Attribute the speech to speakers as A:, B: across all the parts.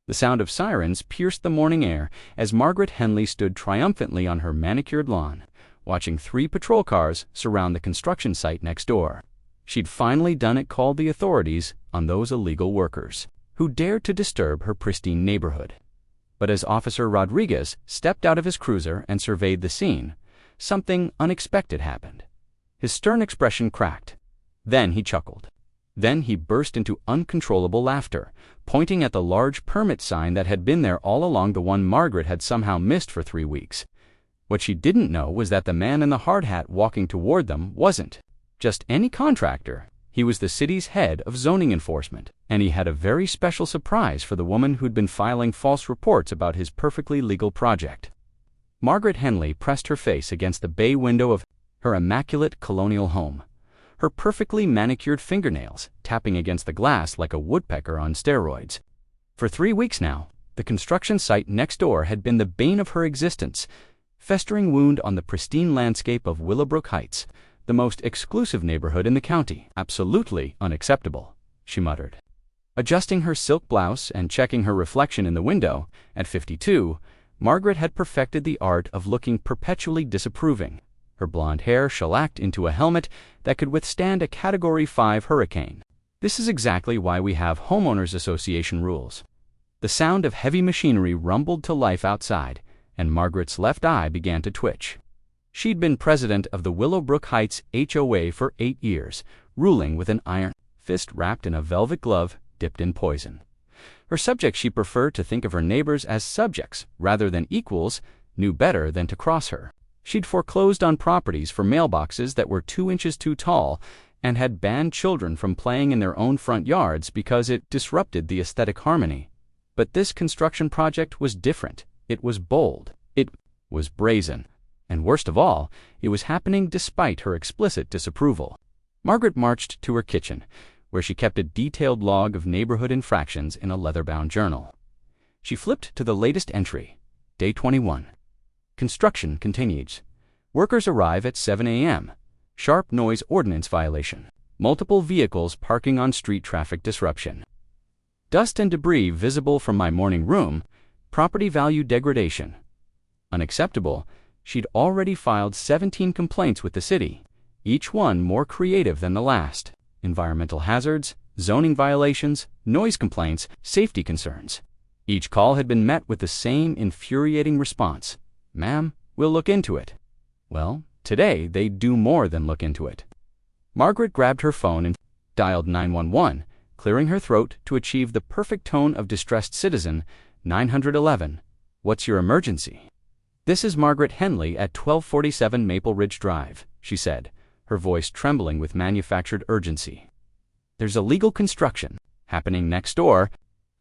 A: The sound of sirens pierced the morning air as Margaret Henley stood triumphantly on her manicured lawn, watching 3 patrol cars surround the construction site next door. She'd finally done it, called the authorities on those illegal workers who dared to disturb her pristine neighborhood. But as Officer Rodriguez stepped out of his cruiser and surveyed the scene, something unexpected happened. His stern expression cracked. Then he chuckled. Then he burst into uncontrollable laughter, pointing at the large permit sign that had been there all along, the one Margaret had somehow missed for 3 weeks. What she didn't know was that the man in the hard hat walking toward them wasn't just any contractor. He was the city's head of zoning enforcement, and he had a very special surprise for the woman who'd been filing false reports about his perfectly legal project. Margaret Henley pressed her face against the bay window of her immaculate colonial home, her perfectly manicured fingernails tapping against the glass like a woodpecker on steroids. For 3 weeks now, the construction site next door had been the bane of her existence, festering wound on the pristine landscape of Willowbrook Heights, the most exclusive neighborhood in the county. Absolutely unacceptable, she muttered. Adjusting her silk blouse and checking her reflection in the window, at 52, Margaret had perfected the art of looking perpetually disapproving, her blonde hair shellacked into a helmet that could withstand a Category 5 hurricane. This is exactly why we have homeowners association rules. The sound of heavy machinery rumbled to life outside, and Margaret's left eye began to twitch. She'd been president of the Willowbrook Heights HOA for 8 years, ruling with an iron fist wrapped in a velvet glove dipped in poison. Her subjects, she preferred to think of her neighbors as subjects rather than equals, knew better than to cross her. She'd foreclosed on properties for mailboxes that were 2 inches too tall and had banned children from playing in their own front yards because it disrupted the aesthetic harmony. But this construction project was different. It was bold. It was brazen. And worst of all, it was happening despite her explicit disapproval. Margaret marched to her kitchen, where she kept a detailed log of neighborhood infractions in a leather-bound journal. She flipped to the latest entry, Day 21. Construction continues. Workers arrive at 7 a.m. Sharp noise ordinance violation. Multiple vehicles parking on street, traffic disruption. Dust and debris visible from my morning room. Property value degradation. Unacceptable. She'd already filed 17 complaints with the city, each one more creative than the last. Environmental hazards, zoning violations, noise complaints, safety concerns. Each call had been met with the same infuriating response. Ma'am, we'll look into it. Well, today they'd do more than look into it. Margaret grabbed her phone and dialed 911, clearing her throat to achieve the perfect tone of distressed citizen. 911. What's your emergency? This is Margaret Henley at 1247 Maple Ridge Drive, she said, her voice trembling with manufactured urgency. There's illegal construction happening next door.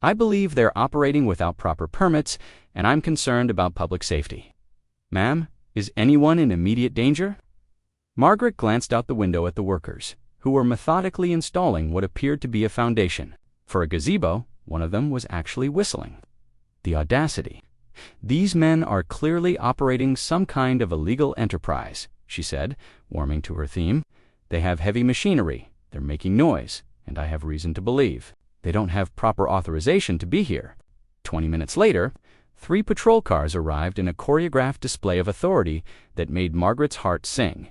A: I believe they're operating without proper permits, and I'm concerned about public safety. Ma'am, is anyone in immediate danger? Margaret glanced out the window at the workers, who were methodically installing what appeared to be a foundation. For a gazebo, one of them was actually whistling. The audacity. These men are clearly operating some kind of illegal enterprise, she said, warming to her theme. They have heavy machinery, they're making noise, and I have reason to believe they don't have proper authorization to be here. 20 minutes later, 3 patrol cars arrived in a choreographed display of authority that made Margaret's heart sing.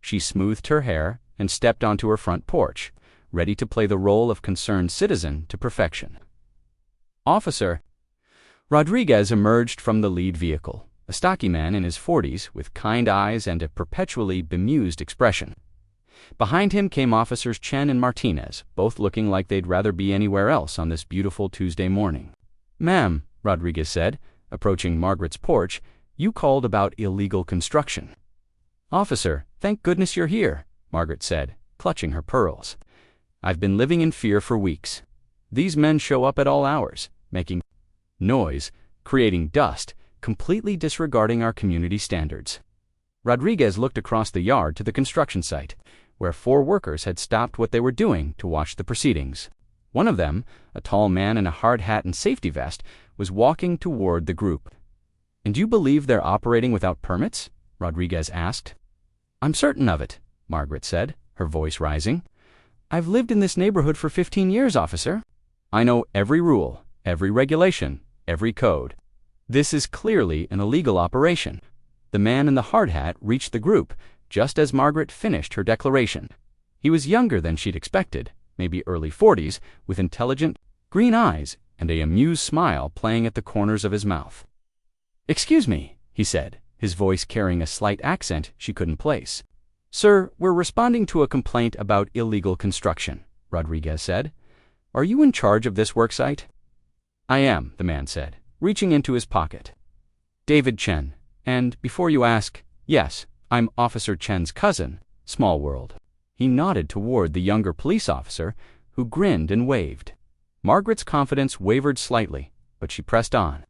A: She smoothed her hair and stepped onto her front porch, ready to play the role of concerned citizen to perfection. Officer Rodriguez emerged from the lead vehicle, a stocky man in his 40s with kind eyes and a perpetually bemused expression. Behind him came Officers Chen and Martinez, both looking like they'd rather be anywhere else on this beautiful Tuesday morning. Ma'am, Rodriguez said, approaching Margaret's porch, you called about illegal construction. Officer, thank goodness you're here, Margaret said, clutching her pearls. I've been living in fear for weeks. These men show up at all hours, making noise, creating dust, completely disregarding our community standards. Rodriguez looked across the yard to the construction site, where 4 workers had stopped what they were doing to watch the proceedings. One of them, a tall man in a hard hat and safety vest, was walking toward the group. And you believe they're operating without permits? Rodriguez asked. I'm certain of it, Margaret said, her voice rising. I've lived in this neighborhood for 15 years, officer. I know every rule, every regulation, every code. This is clearly an illegal operation. The man in the hard hat reached the group just as Margaret finished her declaration. He was younger than she'd expected, maybe early 40s, with intelligent, green eyes and an amused smile playing at the corners of his mouth. "Excuse me," he said, his voice carrying a slight accent she couldn't place. "Sir, we're responding to a complaint about illegal construction," Rodriguez said. "Are you in charge of this worksite?" "I am," the man said, reaching into his pocket. "David Chen. And before you ask, yes, I'm Officer Chen's cousin. Small world." He nodded toward the younger police officer, who grinned and waved. Margaret's confidence wavered slightly, but she pressed on.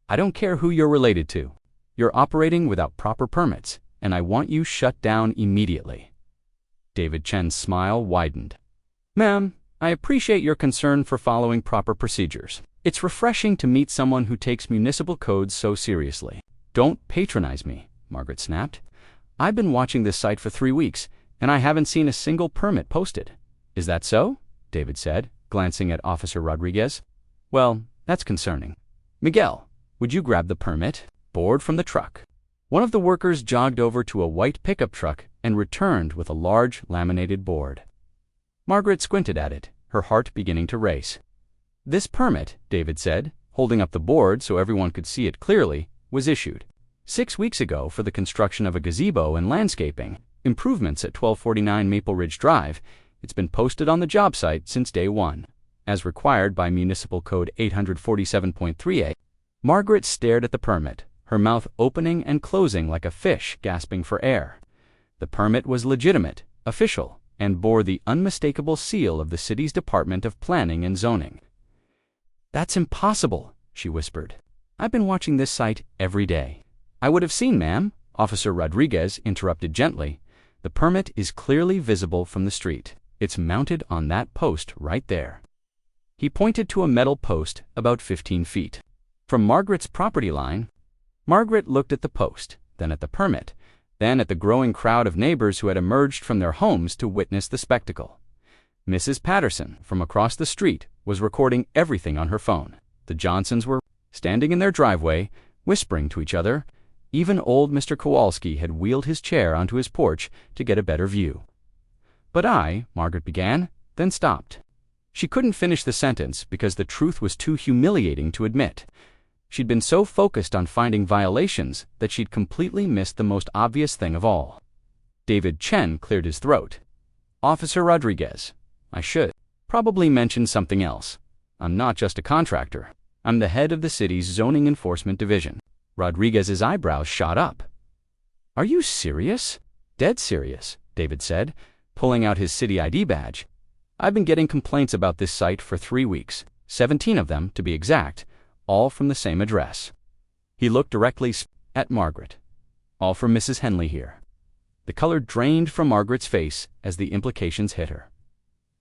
A: "I don't care who you're related to. You're operating without proper permits, and I want you shut down immediately." David Chen's smile widened. "Ma'am, I appreciate your concern for following proper procedures. It's refreshing to meet someone who takes municipal codes so seriously." "Don't patronize me," Margaret snapped. "I've been watching this site for 3 weeks, and I haven't seen a single permit posted." "Is that so?" David said, glancing at Officer Rodriguez. "Well, that's concerning. Miguel, would you grab the permit board from the truck?" One of the workers jogged over to a white pickup truck and returned with a large laminated board. Margaret squinted at it, her heart beginning to race. "This permit," David said, holding up the board so everyone could see it clearly, was issued 6 weeks ago for the construction of a gazebo and landscaping improvements at 1249 Maple Ridge Drive. It's been posted on the job site since day one, as required by Municipal Code 847.3a. Margaret stared at the permit, her mouth opening and closing like a fish gasping for air. The permit was legitimate, official, and bore the unmistakable seal of the city's Department of Planning and Zoning. "That's impossible," she whispered. "I've been watching this site every day." "I would have seen, ma'am," Officer Rodriguez interrupted gently. "The permit is clearly visible from the street. It's mounted on that post right there." He pointed to a metal post about 15 feet from Margaret's property line. Margaret looked at the post, then at the permit, then at the growing crowd of neighbors who had emerged from their homes to witness the spectacle. Mrs. Patterson, from across the street, was recording everything on her phone. The Johnsons were standing in their driveway, whispering to each other. Even old Mr. Kowalski had wheeled his chair onto his porch to get a better view. "But Margaret began, then stopped. She couldn't finish the sentence because the truth was too humiliating to admit. She'd been so focused on finding violations that she'd completely missed the most obvious thing of all. David Chen cleared his throat. "Officer Rodriguez, I should probably mention something else. I'm not just a contractor. I'm the head of the city's zoning enforcement division." Rodriguez's eyebrows shot up. "Are you serious?" "Dead serious," David said, pulling out his city ID badge. "I've been getting complaints about this site for 3 weeks, 17 of them to be exact, all from the same address." He looked directly at Margaret. "All from Mrs. Henley here." The color drained from Margaret's face as the implications hit her.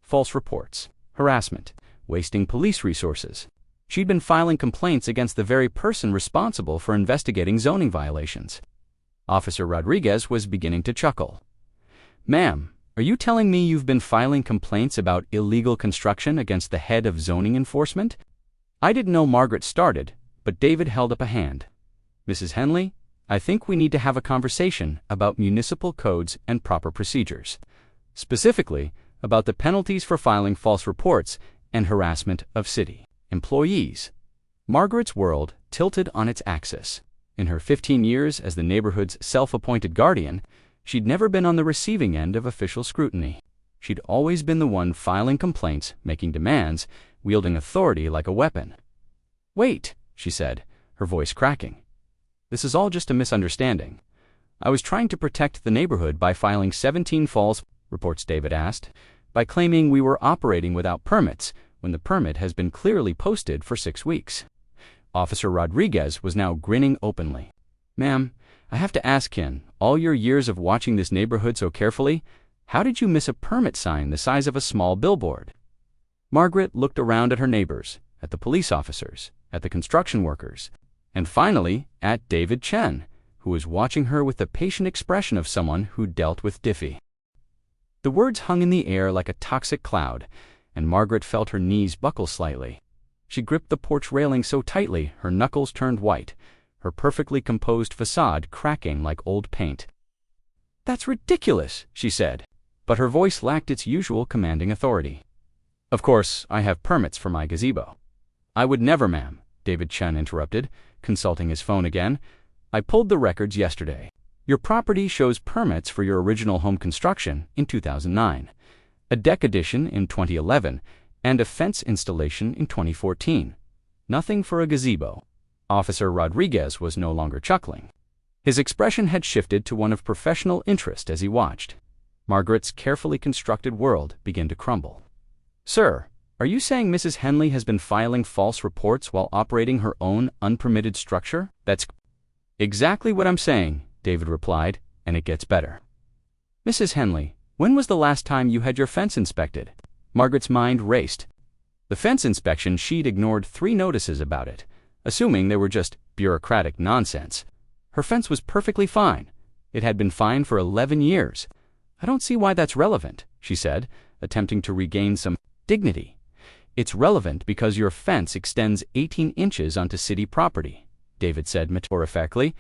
A: False reports, harassment, wasting police resources. She'd been filing complaints against the very person responsible for investigating zoning violations. Officer Rodriguez was beginning to chuckle. "Ma'am, are you telling me you've been filing complaints about illegal construction against the head of zoning enforcement?" I didn't know Margaret started, but David held up a hand. "Mrs. Henley, I think we need to have a conversation about municipal codes and proper procedures. Specifically, about the penalties for filing false reports and harassment of city employees." Margaret's world tilted on its axis. In her 15 years as the neighborhood's self-appointed guardian, she'd never been on the receiving end of official scrutiny. She'd always been the one filing complaints, making demands, wielding authority like a weapon. "Wait," she said, her voice cracking. "This is all just a misunderstanding. I was trying to protect the neighborhood by filing 17 false reports," David asked, "by claiming we were operating without permits when the permit has been clearly posted for 6 weeks. Officer Rodriguez was now grinning openly. "Ma'am, I have to ask, in all your years of watching this neighborhood so carefully, how did you miss a permit sign the size of a small billboard?" Margaret looked around at her neighbors, at the police officers, at the construction workers, and finally at David Chen, who was watching her with the patient expression of someone who dealt with Diffie. The words hung in the air like a toxic cloud, and Margaret felt her knees buckle slightly. She gripped the porch railing so tightly her knuckles turned white, her perfectly composed facade cracking like old paint. "That's ridiculous," she said, but her voice lacked its usual commanding authority. "Of course, I have permits for my gazebo." "I would never, ma'am," David Chen interrupted, consulting his phone again. "I pulled the records yesterday. Your property shows permits for your original home construction in 2009, a deck addition in 2011, and a fence installation in 2014. Nothing for a gazebo." Officer Rodriguez was no longer chuckling. His expression had shifted to one of professional interest as he watched. Margaret's carefully constructed world began to crumble. "Sir, are you saying Mrs. Henley has been filing false reports while operating her own unpermitted structure?" "That's exactly what I'm saying," David replied, "and it gets better." "Mrs. Henley, when was the last time you had your fence inspected?" Margaret's mind raced. The fence inspection she'd ignored 3 notices about it, assuming they were just bureaucratic nonsense. Her fence was perfectly fine. It had been fine for 11 years. "I don't see why that's relevant," she said, attempting to regain some dignity. "It's relevant because your fence extends 18 inches onto city property," David said matter-of-factly.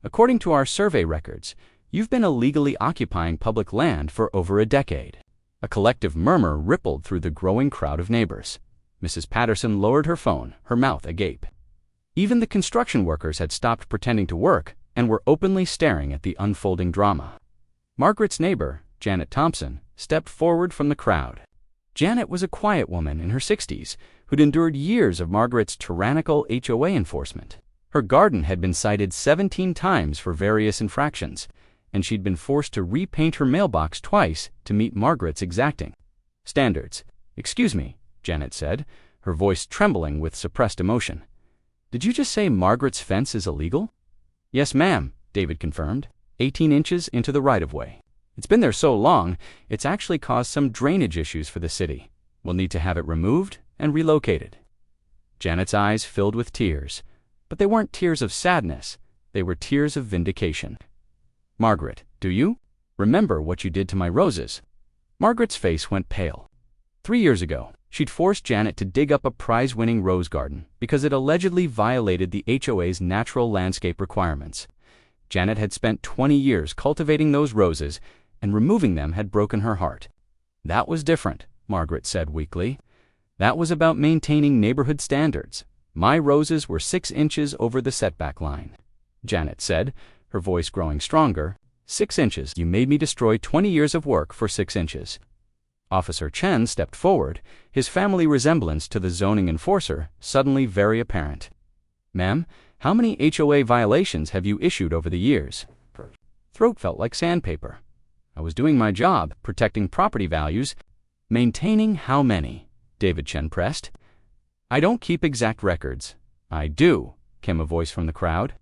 A: "According to our survey records, you've been illegally occupying public land for over a decade." A collective murmur rippled through the growing crowd of neighbors. Mrs. Patterson lowered her phone, her mouth agape. Even the construction workers had stopped pretending to work and were openly staring at the unfolding drama. Margaret's neighbor, Janet Thompson, stepped forward from the crowd. Janet was a quiet woman in her 60s who'd endured years of Margaret's tyrannical HOA enforcement. Her garden had been cited 17 times for various infractions, and she'd been forced to repaint her mailbox twice to meet Margaret's exacting standards. "Excuse me," Janet said, her voice trembling with suppressed emotion. "Did you just say Margaret's fence is illegal?" "Yes, ma'am," David confirmed, 18 inches into the right-of-way. "It's been there so long, it's actually caused some drainage issues for the city. We'll need to have it removed and relocated." Janet's eyes filled with tears, but they weren't tears of sadness. They were tears of vindication. "Margaret, do you remember what you did to my roses?" Margaret's face went pale. 3 years ago, she'd forced Janet to dig up a prize-winning rose garden because it allegedly violated the HOA's natural landscape requirements. Janet had spent 20 years cultivating those roses, and removing them had broken her heart. "That was different," Margaret said weakly. "That was about maintaining neighborhood standards. My roses were 6 inches over the setback line." Janet said, her voice growing stronger. 6 inches. You made me destroy 20 years of work for 6 inches. Officer Chen stepped forward, his family resemblance to the zoning enforcer suddenly very apparent. "Ma'am, how many HOA violations have you issued over the years?" Her throat felt like sandpaper. "I was doing my job, protecting property values." "Maintaining how many?" David Chen pressed. "I don't keep exact records." "I do," came a voice from the crowd.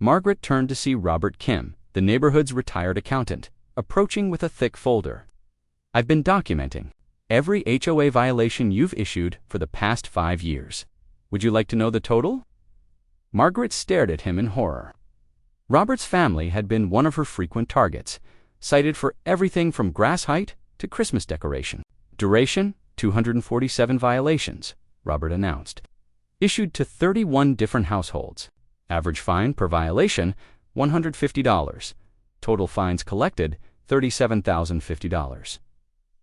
A: Margaret turned to see Robert Kim, the neighborhood's retired accountant, approaching with a thick folder. "I've been documenting every HOA violation you've issued for the past 5 years. Would you like to know the total?" Margaret stared at him in horror. Robert's family had been one of her frequent targets, cited for everything from grass height to Christmas decoration. Duration, 247 violations, Robert announced. Issued to 31 different households. Average fine per violation, $150. Total fines collected, $37,050.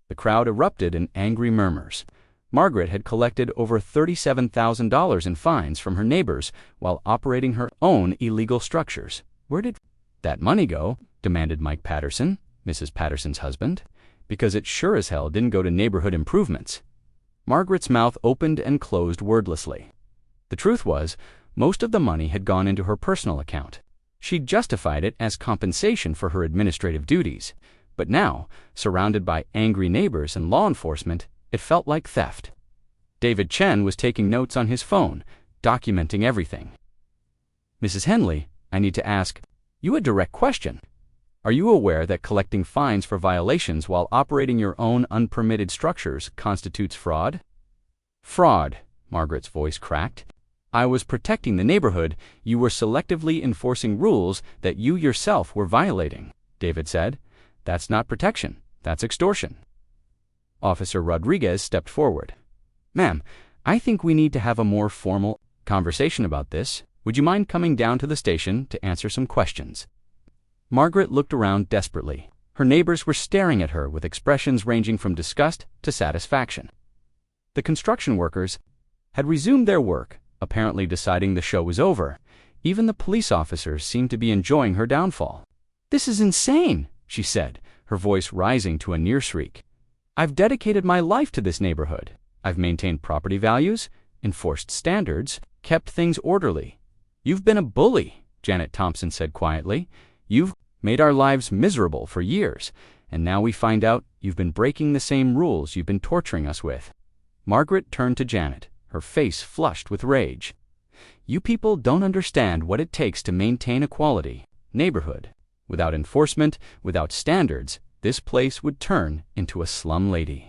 A: The crowd erupted in angry murmurs. Margaret had collected over $37,000 in fines from her neighbors while operating her own illegal structures. "Where did that money go?" demanded Mike Patterson, Mrs. Patterson's husband. "Because it sure as hell didn't go to neighborhood improvements." Margaret's mouth opened and closed wordlessly. The truth was, most of the money had gone into her personal account. She'd justified it as compensation for her administrative duties, but now, surrounded by angry neighbors and law enforcement, it felt like theft. David Chen was taking notes on his phone, documenting everything. "Mrs. Henley, I need to ask you a direct question. Are you aware that collecting fines for violations while operating your own unpermitted structures constitutes fraud?" "Fraud," Margaret's voice cracked. "I was protecting the neighborhood. You were selectively enforcing rules that you yourself were violating," David said. "That's not protection. That's extortion." Officer Rodriguez stepped forward. "Ma'am, I think we need to have a more formal conversation about this. Would you mind coming down to the station to answer some questions?" Margaret looked around desperately. Her neighbors were staring at her with expressions ranging from disgust to satisfaction. The construction workers had resumed their work, apparently deciding the show was over. Even the police officers seemed to be enjoying her downfall. "This is insane," she said, her voice rising to a near shriek. "I've dedicated my life to this neighborhood. I've maintained property values, enforced standards, kept things orderly. You've been a bully," Janet Thompson said quietly. "You've made our lives miserable for years, and now we find out you've been breaking the same rules you've been torturing us with." Margaret turned to Janet, her face flushed with rage. "You people don't understand what it takes to maintain a quality neighborhood. Without enforcement, without standards, this place would turn into a slum lady,"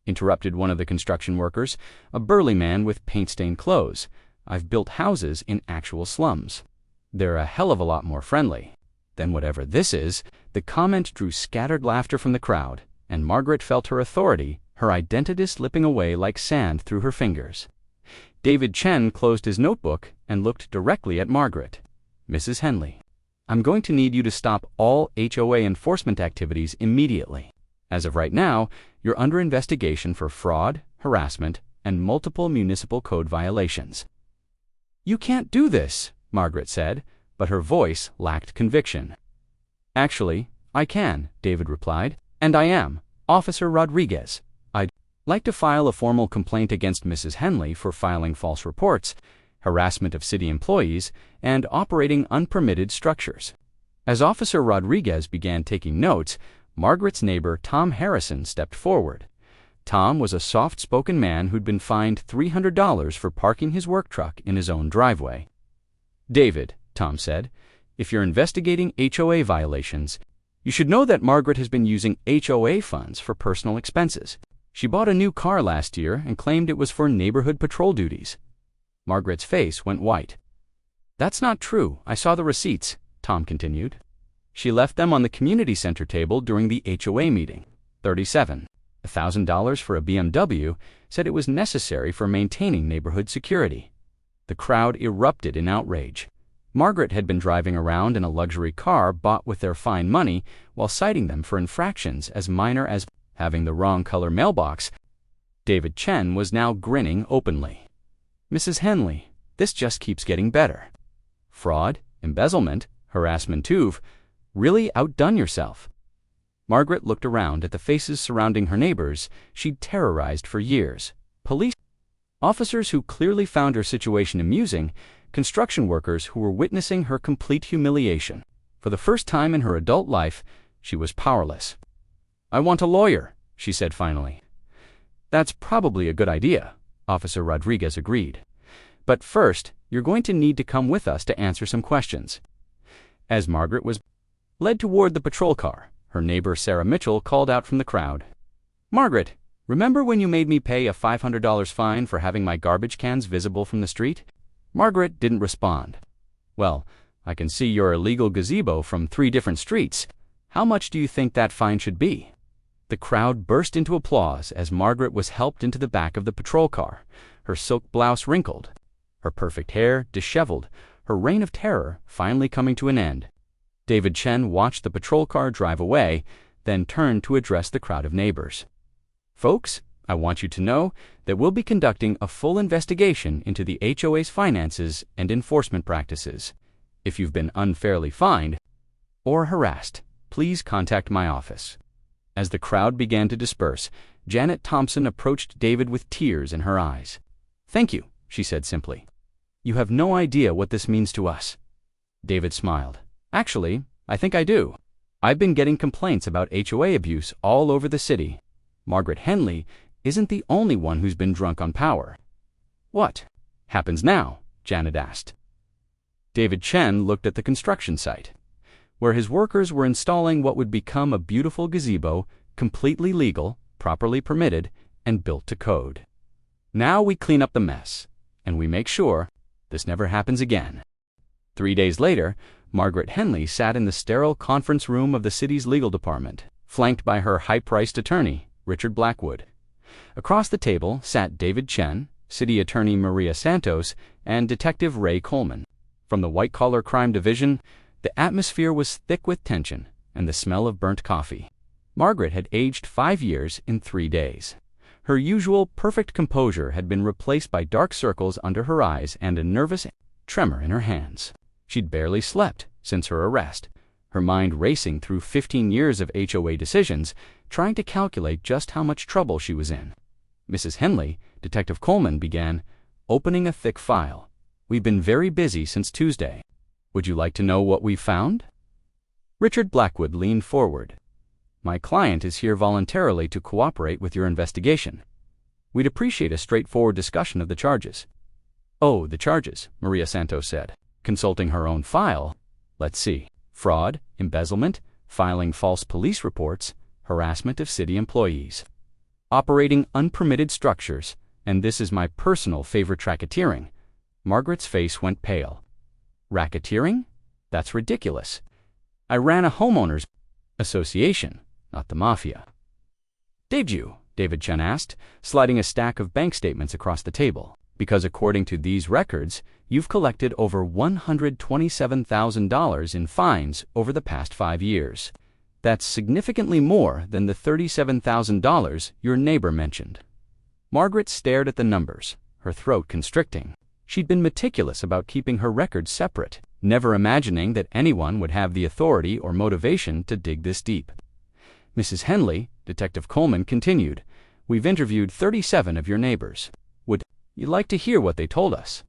A: interrupted one of the construction workers, a burly man with paint-stained clothes. "I've built houses in actual slums. They're a hell of a lot more friendly than whatever this is." The comment drew scattered laughter from the crowd, and Margaret felt her authority, her identity slipping away like sand through her fingers. David Chen closed his notebook and looked directly at Margaret. "Mrs. Henley, I'm going to need you to stop all HOA enforcement activities immediately. As of right now, you're under investigation for fraud, harassment, and multiple municipal code violations." "You can't do this," Margaret said, but her voice lacked conviction. "Actually, I can," David replied, "and I am. Officer Rodriguez, I'd like to file a formal complaint against Mrs. Henley for filing false reports, harassment of city employees, and operating unpermitted structures." As Officer Rodriguez began taking notes, Margaret's neighbor Tom Harrison stepped forward. Tom was a soft-spoken man who'd been fined $300 for parking his work truck in his own driveway. "David," Tom said, "if you're investigating HOA violations, you should know that Margaret has been using HOA funds for personal expenses. She bought a new car last year and claimed it was for neighborhood patrol duties." Margaret's face went white. "That's not true. I saw the receipts," Tom continued. "She left them on the community center table during the HOA meeting. $37,000 for a BMW, said it was necessary for maintaining neighborhood security." The crowd erupted in outrage. Margaret had been driving around in a luxury car bought with their fine money while citing them for infractions as minor as having the wrong color mailbox. David Chen was now grinning openly. "Mrs. Henley, this just keeps getting better. Fraud, embezzlement, harassment, you've really outdone yourself." Margaret looked around at the faces surrounding her neighbors she'd terrorized for years. Police officers who clearly found her situation amusing, construction workers who were witnessing her complete humiliation. For the first time in her adult life, she was powerless. "I want a lawyer," she said finally. "That's probably a good idea," Officer Rodriguez agreed. "But first, you're going to need to come with us to answer some questions." As Margaret was led toward the patrol car, her neighbor Sarah Mitchell called out from the crowd, "Margaret, remember when you made me pay a $500 fine for having my garbage cans visible from the street?" Margaret didn't respond. "Well, I can see your illegal gazebo from 3 different streets. How much do you think that fine should be?" The crowd burst into applause as Margaret was helped into the back of the patrol car, her silk blouse wrinkled, her perfect hair disheveled, her reign of terror finally coming to an end. David Chen watched the patrol car drive away, then turned to address the crowd of neighbors. "Folks, I want you to know that we'll be conducting a full investigation into the HOA's finances and enforcement practices. If you've been unfairly fined or harassed, please contact my office." As the crowd began to disperse, Janet Thompson approached David with tears in her eyes. "Thank you," she said simply. "You have no idea what this means to us." David smiled. "Actually, I think I do. I've been getting complaints about HOA abuse all over the city. Margaret Henley isn't the only one who's been drunk on power." "What happens now?" Janet asked. David Chen looked at the construction site, where his workers were installing what would become a beautiful gazebo, completely legal, properly permitted, and built to code. "Now we clean up the mess, and we make sure this never happens again." 3 days later, Margaret Henley sat in the sterile conference room of the city's legal department, flanked by her high-priced attorney, Richard Blackwood. Across the table sat David Chen, City Attorney Maria Santos, and Detective Ray Coleman. From the white-collar crime division, the atmosphere was thick with tension and the smell of burnt coffee. Margaret had aged 5 years in 3 days. Her usual perfect composure had been replaced by dark circles under her eyes and a nervous tremor in her hands. She'd barely slept since her arrest, her mind racing through 15 years of HOA decisions, trying to calculate just how much trouble she was in. Mrs. Henley, Detective Coleman began, opening a thick file. "We've been very busy since Tuesday. Would you like to know what we've found?" Richard Blackwood leaned forward. "My client is here voluntarily to cooperate with your investigation. We'd appreciate a straightforward discussion of the charges." "Oh, the charges," Maria Santos said, consulting her own file. "Let's see. Fraud, embezzlement, filing false police reports, harassment of city employees, operating unpermitted structures, and this is my personal favorite, racketeering." Margaret's face went pale. "Racketeering? That's ridiculous. I ran a homeowners association, not the mafia." "Did you?" David Chen asked, sliding a stack of bank statements across the table. "Because according to these records, you've collected over $127,000 in fines over the past 5 years. That's significantly more than the $37,000 your neighbor mentioned." Margaret stared at the numbers, her throat constricting. She'd been meticulous about keeping her records separate, never imagining that anyone would have the authority or motivation to dig this deep. "Mrs. Henley," Detective Coleman continued, "we've interviewed 37 of your neighbors. Would you like to hear what they told us?"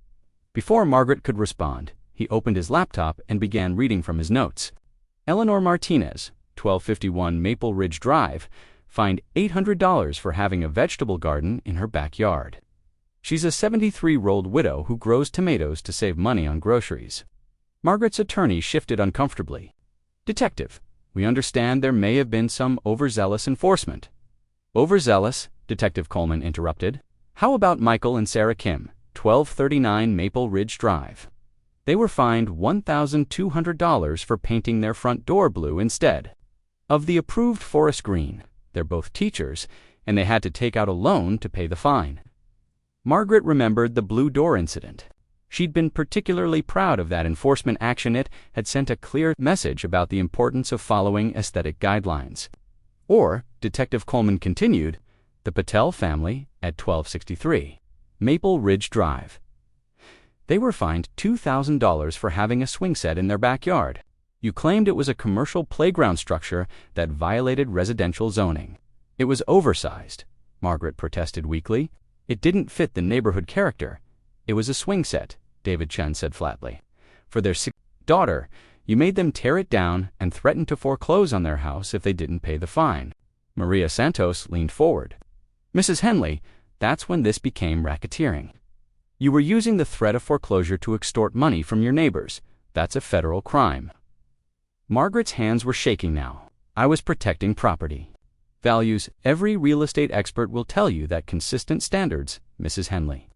A: Before Margaret could respond, he opened his laptop and began reading from his notes. "Eleanor Martinez, 1251 Maple Ridge Drive, fined $800 for having a vegetable garden in her backyard. She's a 73-year-old widow who grows tomatoes to save money on groceries." Margaret's attorney shifted uncomfortably. "Detective, we understand there may have been some overzealous enforcement." "Overzealous?" Detective Coleman interrupted. "How about Michael and Sarah Kim, 1239 Maple Ridge Drive? They were fined $1,200 for painting their front door blue instead of the approved forest green. They're both teachers, and they had to take out a loan to pay the fine." Margaret remembered the blue door incident. She'd been particularly proud of that enforcement action. It had sent a clear message about the importance of following aesthetic guidelines. Or, Detective Coleman continued, the Patel family at 1263 Maple Ridge Drive. They were fined $2,000 for having a swing set in their backyard. You claimed it was a commercial playground structure that violated residential zoning. "It was oversized," Margaret protested weakly. "It didn't fit the neighborhood character. It was a swing set," David Chen said flatly. "For their sick daughter, you made them tear it down and threatened to foreclose on their house if they didn't pay the fine." Maria Santos leaned forward. "Mrs. Henley, that's when this became racketeering. You were using the threat of foreclosure to extort money from your neighbors. That's a federal crime." Margaret's hands were shaking now. "I was protecting property values. Every real estate expert will tell you that consistent standards, Mrs. Henley."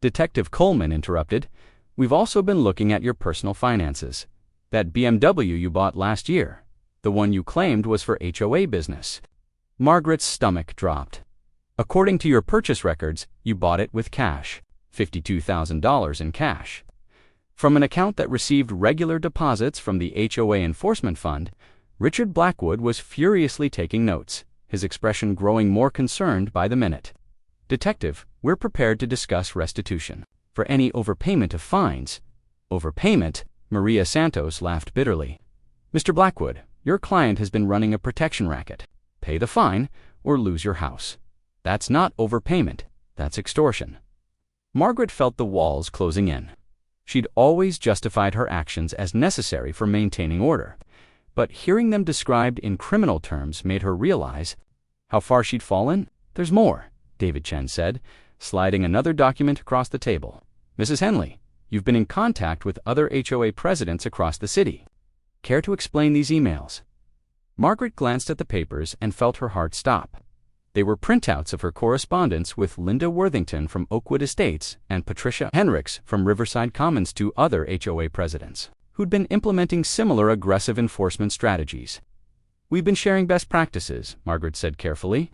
A: Detective Coleman interrupted. "We've also been looking at your personal finances. That BMW you bought last year, the one you claimed was for HOA business." Margaret's stomach dropped. "According to your purchase records, you bought it with cash, $52,000 in cash. From an account that received regular deposits from the HOA Enforcement Fund." Richard Blackwood was furiously taking notes, his expression growing more concerned by the minute. "Detective, we're prepared to discuss restitution for any overpayment of fines." "Overpayment?" Maria Santos laughed bitterly. "Mr. Blackwood, your client has been running a protection racket. Pay the fine or lose your house. That's not overpayment, that's extortion." Margaret felt the walls closing in. She'd always justified her actions as necessary for maintaining order, but hearing them described in criminal terms made her realize how far she'd fallen. "There's more," David Chen said, sliding another document across the table. "Mrs. Henley, you've been in contact with other HOA presidents across the city. Care to explain these emails?" Margaret glanced at the papers and felt her heart stop. They were printouts of her correspondence with Linda Worthington from Oakwood Estates and Patricia Henricks from Riverside Commons, two other HOA presidents who'd been implementing similar aggressive enforcement strategies. "We've been sharing best practices," Margaret said carefully.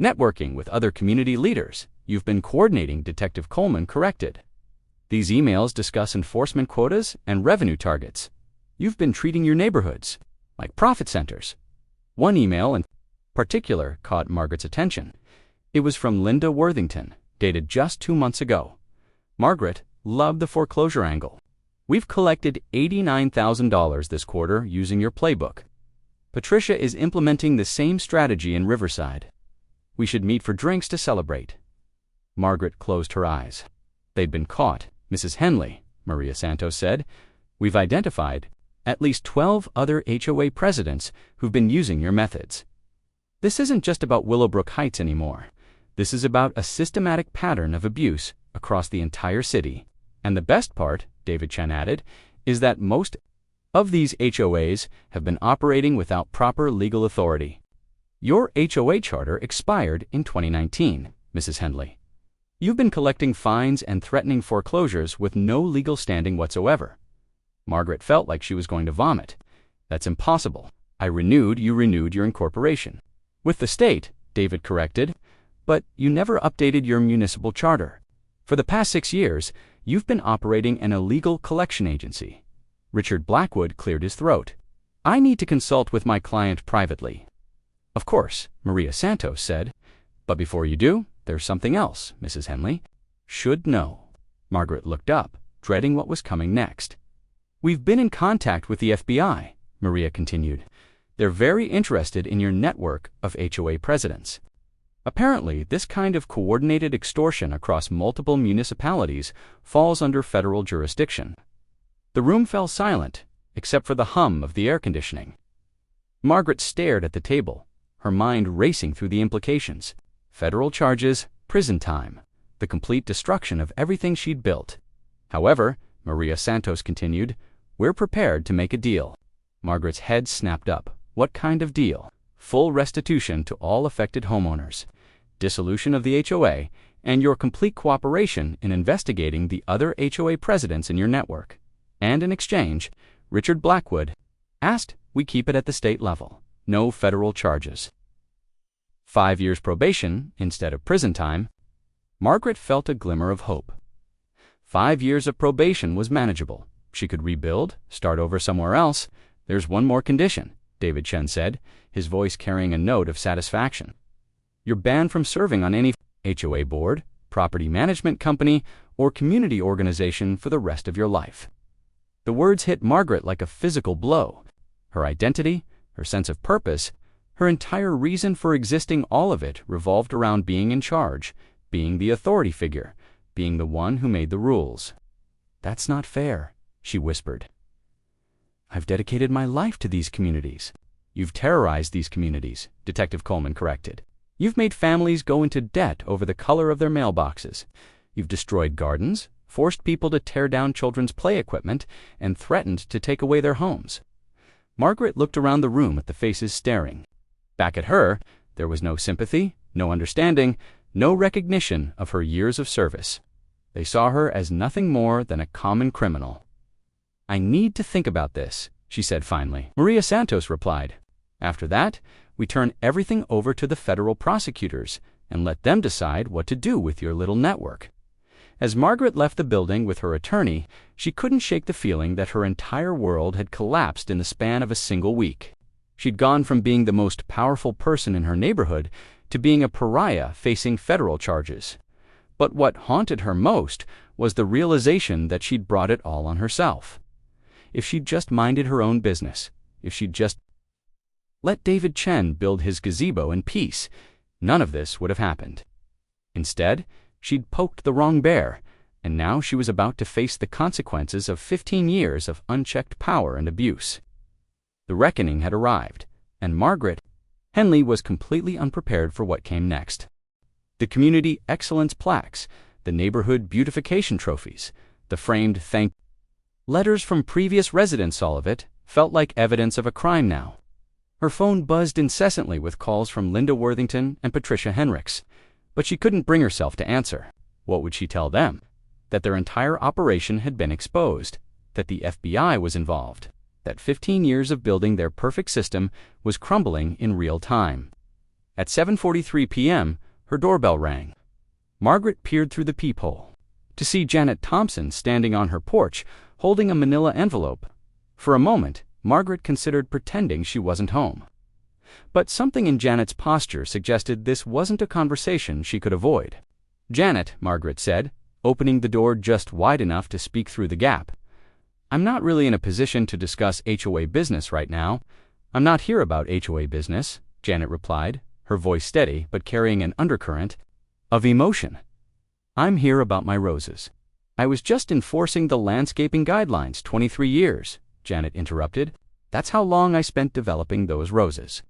A: "Networking with other community leaders, You've been coordinating, Detective Coleman corrected. These emails discuss enforcement quotas and revenue targets. You've been treating your neighborhoods like profit centers. One email in particular caught Margaret's attention. It was from Linda Worthington, dated just 2 months ago. Margaret loved the foreclosure angle. We've collected $89,000 this quarter using your playbook. Patricia is implementing the same strategy in Riverside. We should meet for drinks to celebrate. Margaret closed her eyes. They'd been caught, Mrs. Henley, Maria Santos said. We've identified at least 12 other HOA presidents who've been using your methods. This isn't just about Willowbrook Heights anymore. This is about a systematic pattern of abuse across the entire city. And the best part, David Chen added, is that most of these HOAs have been operating without proper legal authority. Your HOA charter expired in 2019, Mrs. Henley. You've been collecting fines and threatening foreclosures with no legal standing whatsoever. Margaret felt like she was going to vomit. That's impossible. You renewed your incorporation. With the state, David corrected, but you never updated your municipal charter. For the past 6 years, you've been operating an illegal collection agency. Richard Blackwood cleared his throat. I need to consult with my client privately. Of course, Maria Santos said, but before you do, there's something else, Mrs. Henley. Should know. Margaret looked up, dreading what was coming next. We've been in contact with the FBI, Maria continued. They're very interested in your network of HOA presidents. Apparently, this kind of coordinated extortion across multiple municipalities falls under federal jurisdiction. The room fell silent, except for the hum of the air conditioning. Margaret stared at the table, her mind racing through the implications. Federal charges, prison time, the complete destruction of everything she'd built. However, Maria Santos continued, we're prepared to make a deal. Margaret's head snapped up. What kind of deal? Full restitution to all affected homeowners, dissolution of the HOA, and your complete cooperation in investigating the other HOA presidents in your network. And in exchange, Richard Blackwood asked we keep it at the state level. No federal charges. 5 years probation instead of prison time. Margaret felt a glimmer of hope. 5 years of probation was manageable. She could rebuild, start over somewhere else. There's one more condition, David Chen said, his voice carrying a note of satisfaction. You're banned from serving on any HOA board, property management company, or community organization for the rest of your life. The words hit Margaret like a physical blow. Her identity, her sense of purpose, her entire reason for existing, all of it revolved around being in charge, being the authority figure, being the one who made the rules. That's not fair, she whispered. I've dedicated my life to these communities. You've terrorized these communities, Detective Coleman corrected. You've made families go into debt over the color of their mailboxes. You've destroyed gardens, forced people to tear down children's play equipment, and threatened to take away their homes. Margaret looked around the room at the faces staring. Back at her, there was no sympathy, no understanding, no recognition of her years of service. They saw her as nothing more than a common criminal. I need to think about this, she said finally. Maria Santos replied. After that, we turn everything over to the federal prosecutors and let them decide what to do with your little network. As Margaret left the building with her attorney, she couldn't shake the feeling that her entire world had collapsed in the span of a single week. She'd gone from being the most powerful person in her neighborhood to being a pariah facing federal charges. But what haunted her most was the realization that she'd brought it all on herself. If she'd just minded her own business, if she'd just let David Chen build his gazebo in peace, none of this would have happened. Instead, she'd poked the wrong bear, and now she was about to face the consequences of 15 years of unchecked power and abuse. The reckoning had arrived, and Margaret Henley was completely unprepared for what came next. The community excellence plaques, the neighborhood beautification trophies, the framed thank letters from previous residents, all of it felt like evidence of a crime now. Her phone buzzed incessantly with calls from Linda Worthington and Patricia Henricks, but she couldn't bring herself to answer. What would she tell them? That their entire operation had been exposed, that the FBI was involved, that 15 years of building their perfect system was crumbling in real time. At 7:43 p.m., her doorbell rang. Margaret peered through the peephole to see Janet Thompson standing on her porch, holding a manila envelope. For a moment, Margaret considered pretending she wasn't home. But something in Janet's posture suggested this wasn't a conversation she could avoid. "Janet," Margaret said, opening the door just wide enough to speak through the gap. "I'm not really in a position to discuss HOA business right now." "I'm not here about HOA business," Janet replied, her voice steady but carrying an undercurrent of emotion. "I'm here about my roses." "I was just enforcing the landscaping guidelines 23 years, Janet interrupted. "That's how long I spent developing those roses.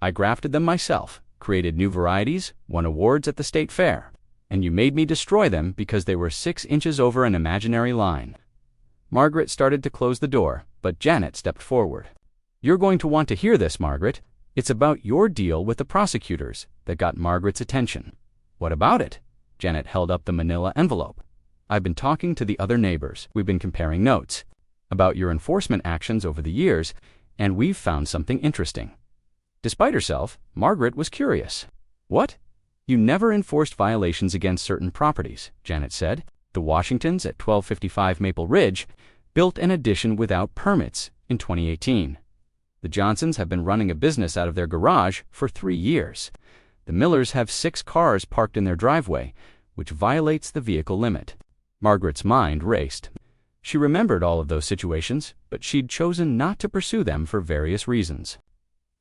A: I grafted them myself, created new varieties, won awards at the state fair, and you made me destroy them because they were 6 inches over an imaginary line." Margaret started to close the door, but Janet stepped forward. "You're going to want to hear this, Margaret. It's about your deal with the prosecutors that got Margaret's attention." "What about it?" Janet held up the manila envelope. "I've been talking to the other neighbors. We've been comparing notes about your enforcement actions over the years, and we've found something interesting." Despite herself, Margaret was curious. "What?" "You never enforced violations against certain properties," Janet said. "The Washingtons at 1255 Maple Ridge built an addition without permits in 2018. The Johnsons have been running a business out of their garage for 3 years. The Millers have 6 cars parked in their driveway, which violates the vehicle limit." Margaret's mind raced. She remembered all of those situations, but she'd chosen not to pursue them for various reasons.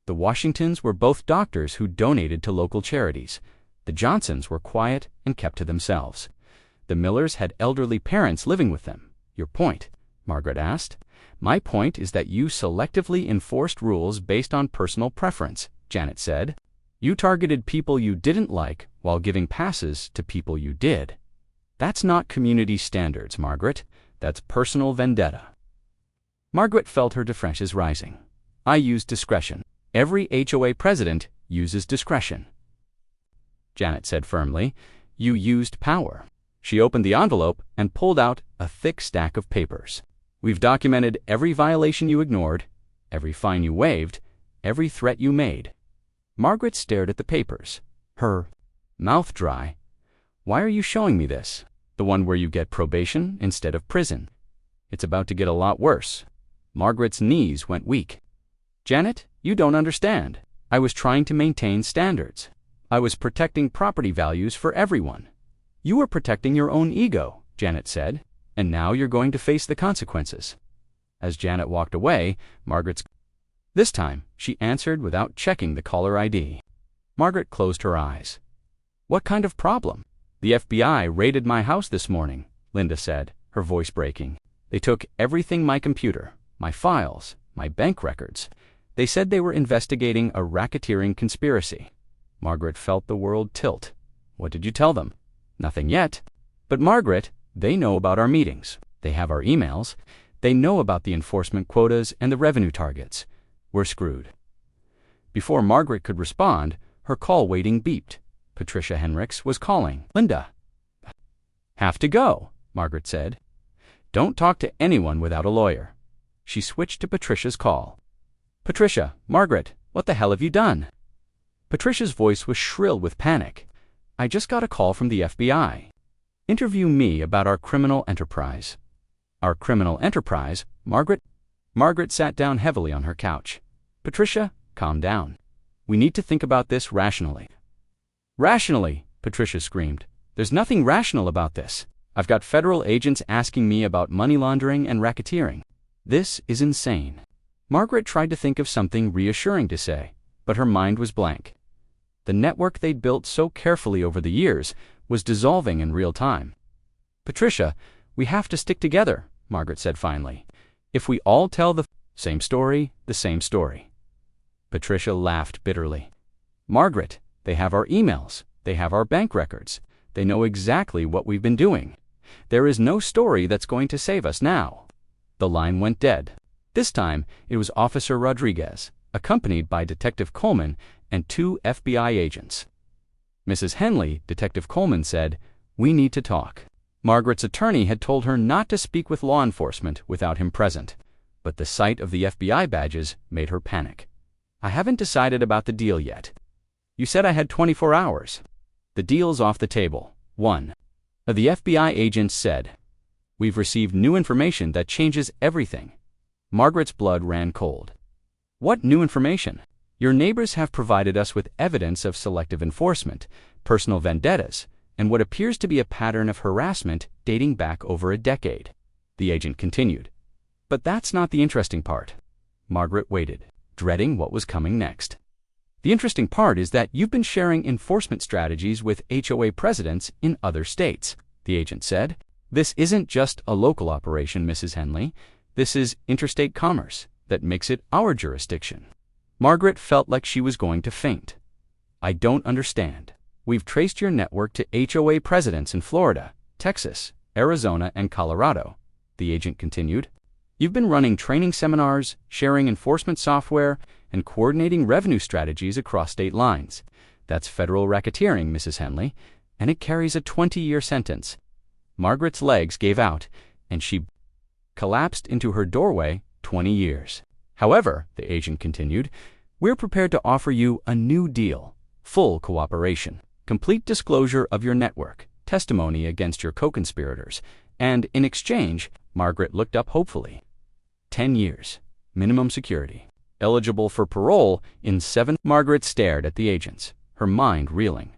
A: The Washingtons were both doctors who donated to local charities. The Johnsons were quiet and kept to themselves. The Millers had elderly parents living with them. "Your point?" Margaret asked. "My point is that you selectively enforced rules based on personal preference," Janet said. "You targeted people you didn't like while giving passes to people you did. That's not community standards, Margaret. That's personal vendetta." Margaret felt her defenses rising. "I used discretion. Every HOA president uses discretion," Janet said firmly. "You used power." She opened the envelope and pulled out a thick stack of papers. "We've documented every violation you ignored, every fine you waived, every threat you made." Margaret stared at the papers, her mouth dry. "Why are you showing me this? The one where you get probation instead of prison? It's about to get a lot worse." Margaret's knees went weak. "Janet, you don't understand. I was trying to maintain standards. I was protecting property values for everyone." "You were protecting your own ego," Janet said, "and now you're going to face the consequences." As Janet walked away, This time, she answered without checking the caller ID. Margaret closed her eyes. "What kind of problem?" "The FBI raided my house this morning," Linda said, her voice breaking. "They took everything, my computer, my files, my bank records. They said they were investigating a racketeering conspiracy." Margaret felt the world tilt. "What did you tell them?" "Nothing yet." "But Margaret, they know about our meetings. They have our emails. They know about the enforcement quotas and the revenue targets. We're screwed." Before Margaret could respond, her call waiting beeped. Patricia Henricks was calling. "Linda." "Have to go," Margaret said. "Don't talk to anyone without a lawyer." She switched to Patricia's call. "Patricia, Margaret, what the hell have you done?" Patricia's voice was shrill with panic. "I just got a call from the FBI. Interview me about our criminal enterprise." "Our criminal enterprise?" Margaret sat down heavily on her couch. "Patricia, calm down. We need to think about this rationally." "Rationally?" Patricia screamed. "There's nothing rational about this. I've got federal agents asking me about money laundering and racketeering. This is insane." Margaret tried to think of something reassuring to say, but her mind was blank. The network they'd built so carefully over the years was dissolving in real time. "Patricia, we have to stick together," Margaret said finally. "If we all tell the same story, the same story." Patricia laughed bitterly. "Margaret, they have our emails. They have our bank records. They know exactly what we've been doing. There is no story that's going to save us now." The line went dead. This time, it was Officer Rodriguez, accompanied by Detective Coleman and 2 FBI agents. "Mrs. Henley," Detective Coleman said, "we need to talk." Margaret's attorney had told her not to speak with law enforcement without him present, but the sight of the FBI badges made her panic. "I haven't decided about the deal yet. You said I had 24 hours. The deal's off the table," 1. The FBI agent said, "We've received new information that changes everything." Margaret's blood ran cold. "What new information?" "Your neighbors have provided us with evidence of selective enforcement, personal vendettas, and what appears to be a pattern of harassment dating back over a decade," the agent continued. "But that's not the interesting part." Margaret waited, dreading what was coming next. "The interesting part is that you've been sharing enforcement strategies with HOA presidents in other states," the agent said. "This isn't just a local operation, Mrs. Henley. This is interstate commerce that makes it our jurisdiction." Margaret felt like she was going to faint. "I don't understand. We've traced your network to HOA presidents in Florida, Texas, Arizona, and Colorado," the agent continued. "You've been running training seminars, sharing enforcement software, and coordinating revenue strategies across state lines. That's federal racketeering, Mrs. Henley, and it carries a 20-year sentence." Margaret's legs gave out, and she collapsed into her doorway. 20 years. "However," the agent continued, "we're prepared to offer you a new deal. Full cooperation, complete disclosure of your network, testimony against your co-conspirators, and in exchange," Margaret looked up hopefully, 10 years, minimum security, eligible for parole in 7. Margaret stared at the agents, her mind reeling.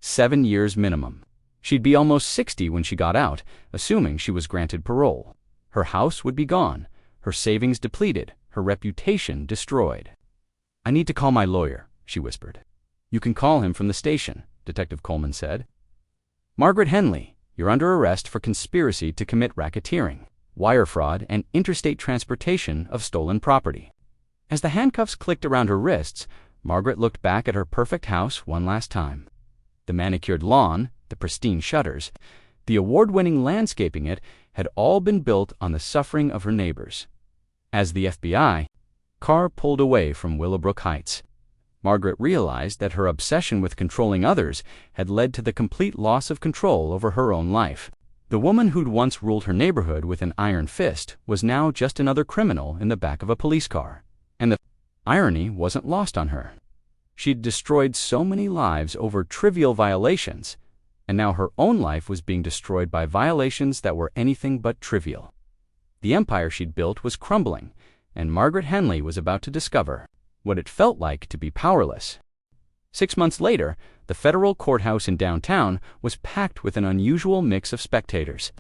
A: 7 years minimum. She'd be almost 60 when she got out, assuming she was granted parole. Her house would be gone, her savings depleted, her reputation destroyed. "I need to call my lawyer," she whispered. "You can call him from the station," Detective Coleman said. "Margaret Henley, you're under arrest for conspiracy to commit racketeering, wire fraud, and interstate transportation of stolen property." As the handcuffs clicked around her wrists, Margaret looked back at her perfect house one last time. The manicured lawn, the pristine shutters, the award-winning landscaping it had all been built on the suffering of her neighbors. As the FBI car pulled away from Willowbrook Heights, Margaret realized that her obsession with controlling others had led to the complete loss of control over her own life. The woman who'd once ruled her neighborhood with an iron fist was now just another criminal in the back of a police car. And the irony wasn't lost on her. She'd destroyed so many lives over trivial violations, and now her own life was being destroyed by violations that were anything but trivial. The empire she'd built was crumbling, and Margaret Henley was about to discover what it felt like to be powerless. 6 months later, the federal courthouse in downtown was packed with an unusual mix of spectators.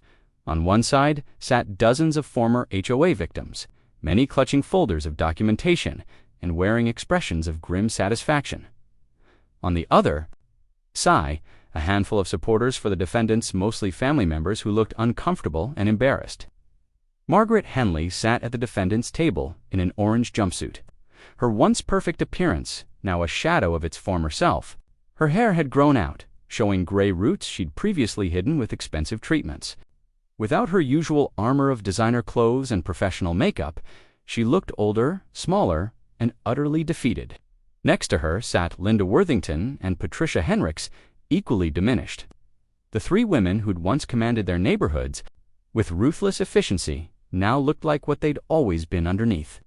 A: On one side sat dozens of former HOA victims, many clutching folders of documentation and wearing expressions of grim satisfaction. On the other side, a handful of supporters for the defendants, mostly family members who looked uncomfortable and embarrassed. Margaret Henley sat at the defendant's table in an orange jumpsuit. Her once perfect appearance, now a shadow of its former self. Her hair had grown out, showing gray roots she'd previously hidden with expensive treatments. Without her usual armor of designer clothes and professional makeup, she looked older, smaller, and utterly defeated. Next to her sat Linda Worthington and Patricia Henricks, equally diminished. The 3 women who'd once commanded their neighborhoods with ruthless efficiency now looked like what they'd always been underneath.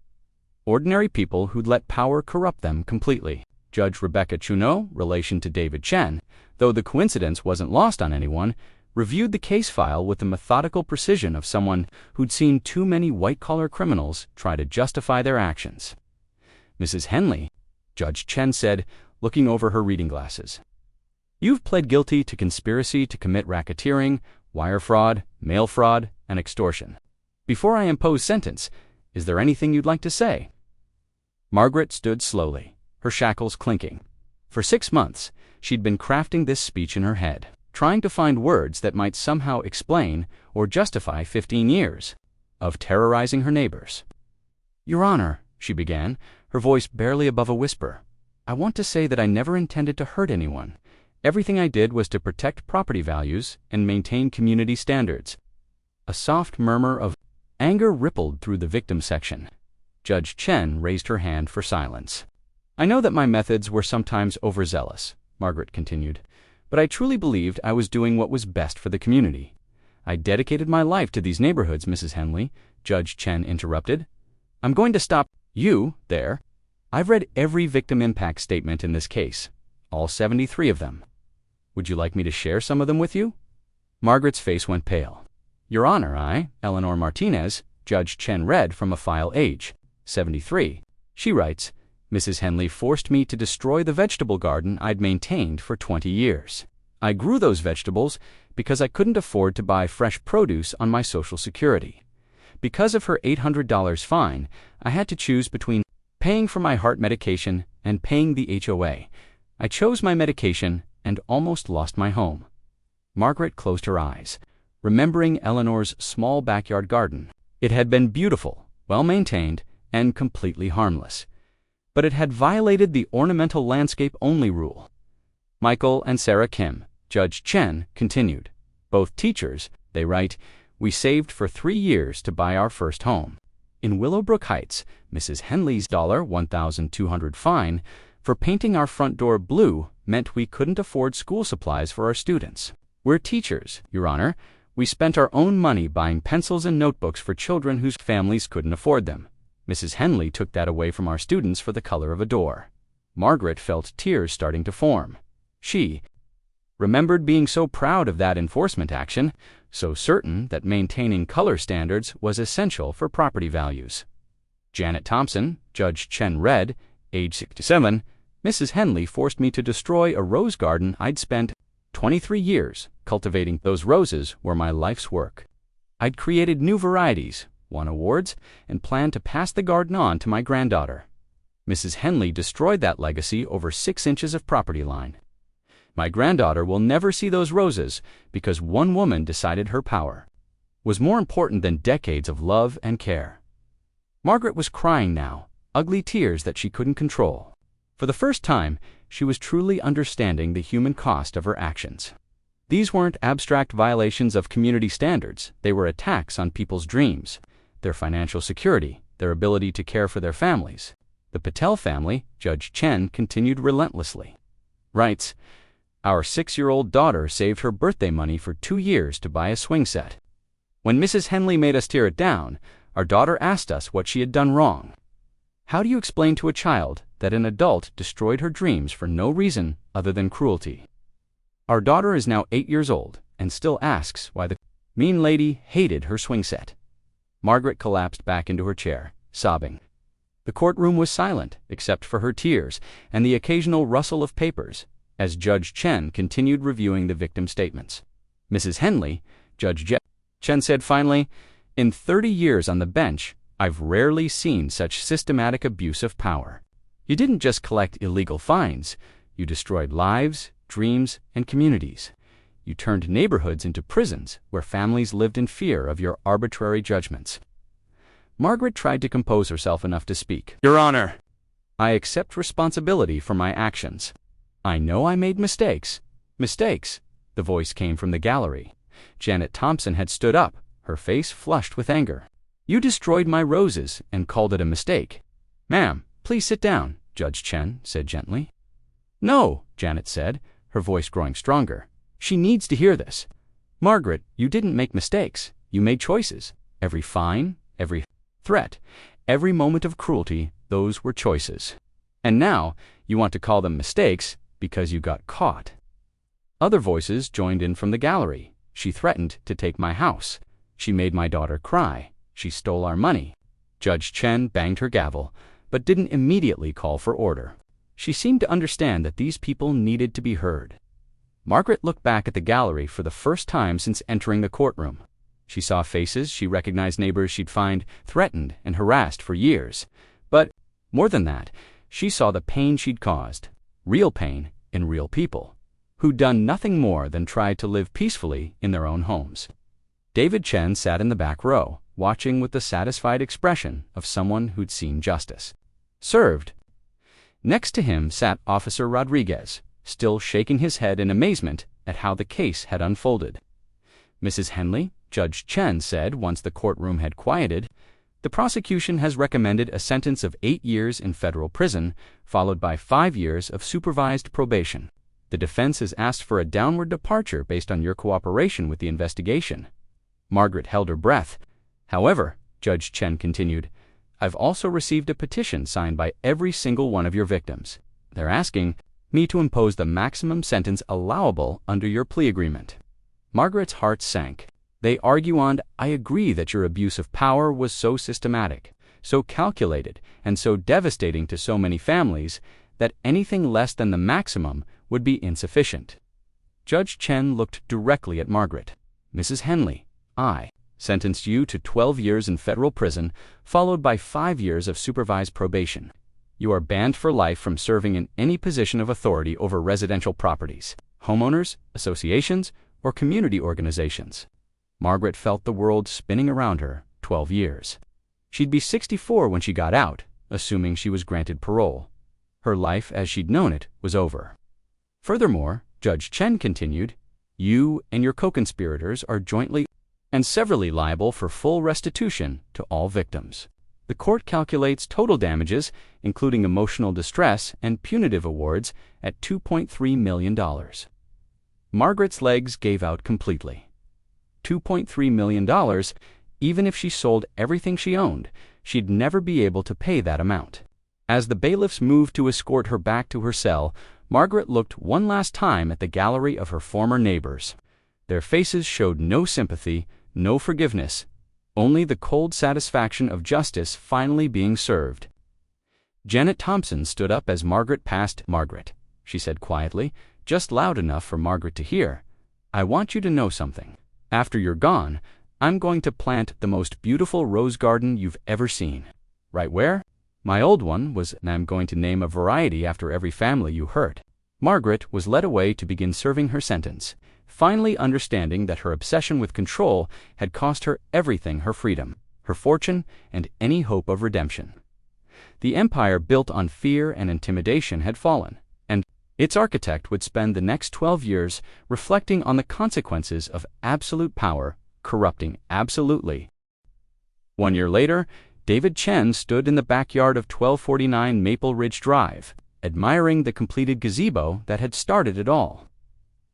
A: Ordinary people who'd let power corrupt them completely. Judge Rebecca Chuno, relation to David Chen, though the coincidence wasn't lost on anyone, reviewed the case file with the methodical precision of someone who'd seen too many white-collar criminals try to justify their actions. "Mrs. Henley," Judge Chen said, looking over her reading glasses, "you've pled guilty to conspiracy to commit racketeering, wire fraud, mail fraud, and extortion. Before I impose sentence, is there anything you'd like to say?" Margaret stood slowly, her shackles clinking. For 6 months, she'd been crafting this speech in her head, trying to find words that might somehow explain or justify 15 years of terrorizing her neighbors. "Your Honor," she began, her voice barely above a whisper, "I want to say that I never intended to hurt anyone. Everything I did was to protect property values and maintain community standards." A soft murmur of anger rippled through the victim section. Judge Chen raised her hand for silence. "I know that my methods were sometimes overzealous," Margaret continued, "but I truly believed I was doing what was best for the community. I dedicated my life to these neighborhoods, Mrs. Henley," Judge Chen interrupted. "I'm going to stop you there. I've read every victim impact statement in this case, all 73 of them. Would you like me to share some of them with you?" Margaret's face went pale. "Your Honor, I, Eleanor Martinez," Judge Chen read from a file age 73. She writes, "Mrs. Henley forced me to destroy the vegetable garden I'd maintained for 20 years. I grew those vegetables because I couldn't afford to buy fresh produce on my Social Security. Because of her $800 fine, I had to choose between paying for my heart medication and paying the HOA. I chose my medication and almost lost my home." Margaret closed her eyes, remembering Eleanor's small backyard garden. It had been beautiful, well-maintained, and completely harmless. But it had violated the ornamental landscape-only rule. Michael and Sarah Kim, Judge Chen, continued. "Both teachers," they write, "we saved for 3 years to buy our first home. In Willowbrook Heights, Mrs. Henley's $1,200 fine for painting our front door blue meant we couldn't afford school supplies for our students. We're teachers, Your Honor. We spent our own money buying pencils and notebooks for children whose families couldn't afford them. Mrs. Henley took that away from our students for the color of a door." Margaret felt tears starting to form. She remembered being so proud of that enforcement action, so certain that maintaining color standards was essential for property values. Janet Thompson, Judge Chen read, age 67, "Mrs. Henley forced me to destroy a rose garden I'd spent 23 years cultivating. Those roses were my life's work. I'd created new varieties, won awards, and planned to pass the garden on to my granddaughter. Mrs. Henley destroyed that legacy over 6 inches of property line. My granddaughter will never see those roses because one woman decided her power was more important than decades of love and care." Margaret was crying now, ugly tears that she couldn't control. For the first time, she was truly understanding the human cost of her actions. These weren't abstract violations of community standards. They were attacks on people's dreams, their financial security, their ability to care for their families. The Patel family, Judge Chen continued relentlessly. Writes, "Our 6-year-old daughter saved her birthday money for 2 years to buy a swing set. When Mrs. Henley made us tear it down, our daughter asked us what she had done wrong. How do you explain to a child that an adult destroyed her dreams for no reason other than cruelty? Our daughter is now 8 years old and still asks why the mean lady hated her swing set." Margaret collapsed back into her chair, sobbing. The courtroom was silent except for her tears and the occasional rustle of papers as Judge Chen continued reviewing the victim statements. "Mrs. Henley," Judge Chen said finally, "in 30 years on the bench, I've rarely seen such systematic abuse of power. You didn't just collect illegal fines, you destroyed lives, dreams, and communities. You turned neighborhoods into prisons where families lived in fear of your arbitrary judgments." Margaret tried to compose herself enough to speak. "Your Honor, I accept responsibility for my actions. I know I made mistakes." "Mistakes?" The voice came from the gallery. Janet Thompson had stood up, her face flushed with anger. "You destroyed my roses and called it a mistake." "Ma'am, please sit down," Judge Chen said gently. "No," Janet said, her voice growing stronger. "She needs to hear this. Margaret, you didn't make mistakes. You made choices. Every fine, every threat, every moment of cruelty, those were choices. And now you want to call them mistakes because you got caught." Other voices joined in from the gallery. "She threatened to take my house. She made my daughter cry. She stole our money." Judge Chen banged her gavel, but didn't immediately call for order. She seemed to understand that these people needed to be heard. Margaret looked back at the gallery for the first time since entering the courtroom. She saw faces she recognized, neighbors she'd find threatened and harassed for years. But more than that, she saw the pain she'd caused, real pain in real people, who'd done nothing more than tried to live peacefully in their own homes. David Chen sat in the back row, watching with the satisfied expression of someone who'd seen justice served. Next to him sat Officer Rodriguez, still shaking his head in amazement at how the case had unfolded. "Mrs. Henley," Judge Chen said once the courtroom had quieted, "the prosecution has recommended a sentence of 8 years in federal prison, followed by 5 years of supervised probation. The defense has asked for a downward departure based on your cooperation with the investigation." Margaret held her breath. "However," Judge Chen continued, "I've also received a petition signed by every single one of your victims. They're asking me to impose the maximum sentence allowable under your plea agreement." Margaret's heart sank. They argue on, "I agree that your abuse of power was so systematic, so calculated, and so devastating to so many families that anything less than the maximum would be insufficient." Judge Chen looked directly at Margaret. "Mrs. Henley, I sentenced you to 12 years in federal prison, followed by 5 years of supervised probation. You are banned for life from serving in any position of authority over residential properties, homeowners, associations, or community organizations." Margaret felt the world spinning around her. 12 years. She'd be 64 when she got out, assuming she was granted parole. Her life as she'd known it was over. Furthermore, Judge Chen continued, "You and your co-conspirators are jointly and severally liable for full restitution to all victims. The court calculates total damages, including emotional distress and punitive awards, at $2.3 million. Margaret's legs gave out completely. $2.3 million, even if she sold everything she owned, she'd never be able to pay that amount. As the bailiffs moved to escort her back to her cell, Margaret looked one last time at the gallery of her former neighbors. Their faces showed no sympathy, no forgiveness, only the cold satisfaction of justice finally being served. Janet Thompson stood up as Margaret passed. "Margaret," she said quietly, just loud enough for Margaret to hear, "I want you to know something. After you're gone, I'm going to plant the most beautiful rose garden you've ever seen." "Right where?" "My old one was, and I'm going to name a variety after every family you hurt." Margaret was led away to begin serving her sentence, finally understanding that her obsession with control had cost her everything: her freedom, her fortune, and any hope of redemption. The empire built on fear and intimidation had fallen, and its architect would spend the next 12 years reflecting on the consequences of absolute power corrupting absolutely. 1 year later, David Chen stood in the backyard of 1249 Maple Ridge Drive, admiring the completed gazebo that had started it all.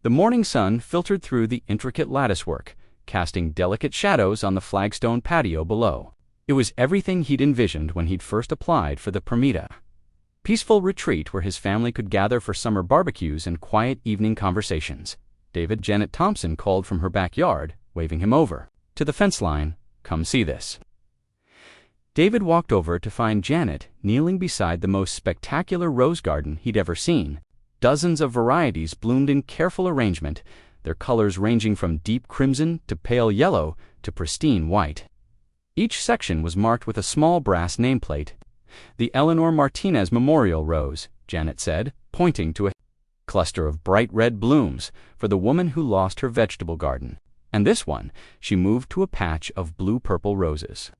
A: The morning sun filtered through the intricate latticework, casting delicate shadows on the flagstone patio below. It was everything he'd envisioned when he'd first applied for the permita. Peaceful retreat where his family could gather for summer barbecues and quiet evening conversations. Janet Thompson called from her backyard, waving him over to the fence line. "Come see this." David walked over to find Janet kneeling beside the most spectacular rose garden he'd ever seen. Dozens of varieties bloomed in careful arrangement, their colors ranging from deep crimson to pale yellow to pristine white. Each section was marked with a small brass nameplate. "The Eleanor Martinez Memorial Rose," Janet said, pointing to a cluster of bright red blooms for the woman who lost her vegetable garden. "And this one," she moved to a patch of blue-purple roses,